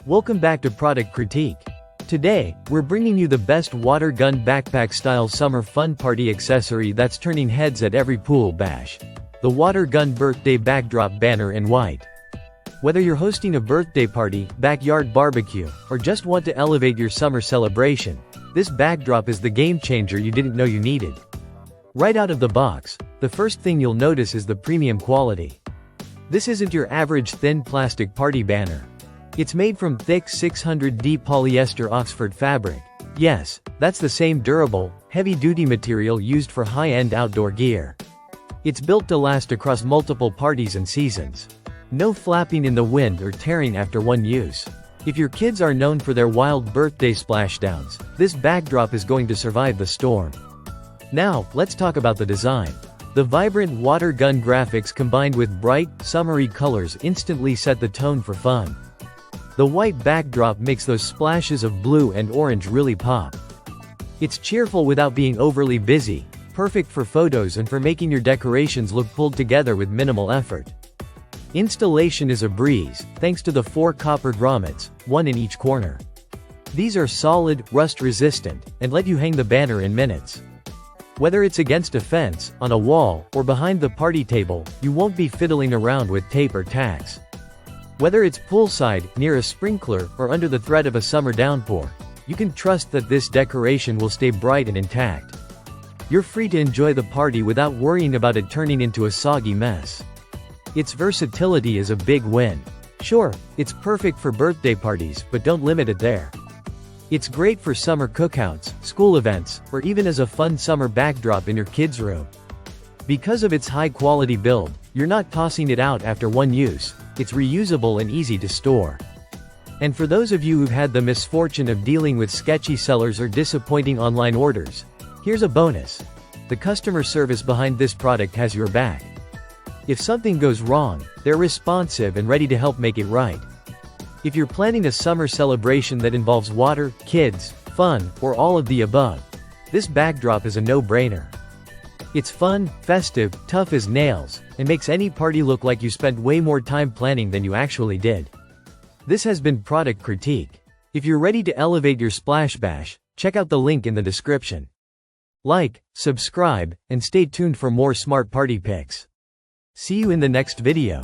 Welcome back to Product Critique. Today, we're bringing you the best water gun backpack-style summer fun party accessory that's turning heads at every pool bash. The Water Gun Birthday Backdrop Banner in white. Whether you're hosting a birthday party, backyard barbecue, or just want to elevate your summer celebration, this backdrop is the game changer you didn't know you needed. Right out of the box, the first thing you'll notice is the premium quality. This isn't your average thin plastic party banner. It's made from thick 600D polyester Oxford fabric. Yes, that's the same durable, heavy-duty material used for high-end outdoor gear. It's built to last across multiple parties and seasons. No flapping in the wind or tearing after one use. If your kids are known for their wild birthday splashdowns, this backdrop is going to survive the storm. Now, let's talk about the design. The vibrant water gun graphics combined with bright, summery colors instantly set the tone for fun. The white backdrop makes those splashes of blue and orange really pop. It's cheerful without being overly busy, perfect for photos and for making your decorations look pulled together with minimal effort. Installation is a breeze, thanks to the 4 copper grommets, one in each corner. These are solid, rust-resistant, and let you hang the banner in minutes. Whether it's against a fence, on a wall, or behind the party table, you won't be fiddling around with tape or tacks. Whether it's poolside, near a sprinkler, or under the threat of a summer downpour, you can trust that this decoration will stay bright and intact. You're free to enjoy the party without worrying about it turning into a soggy mess. Its versatility is a big win. Sure, it's perfect for birthday parties, but don't limit it there. It's great for summer cookouts, school events, or even as a fun summer backdrop in your kids' room. Because of its high-quality build, you're not tossing it out after one use. It's reusable and easy to store. And for those of you who've had the misfortune of dealing with sketchy sellers or disappointing online orders, here's a bonus. The customer service behind this product has your back. If something goes wrong, they're responsive and ready to help make it right. If you're planning a summer celebration that involves water, kids, fun, or all of the above, this backdrop is a no-brainer. It's fun, festive, tough as nails, and makes any party look like you spent way more time planning than you actually did. This has been Product Critique. If you're ready to elevate your splash bash, check out the link in the description. Like, subscribe, and stay tuned for more smart party pics. See you in the next video.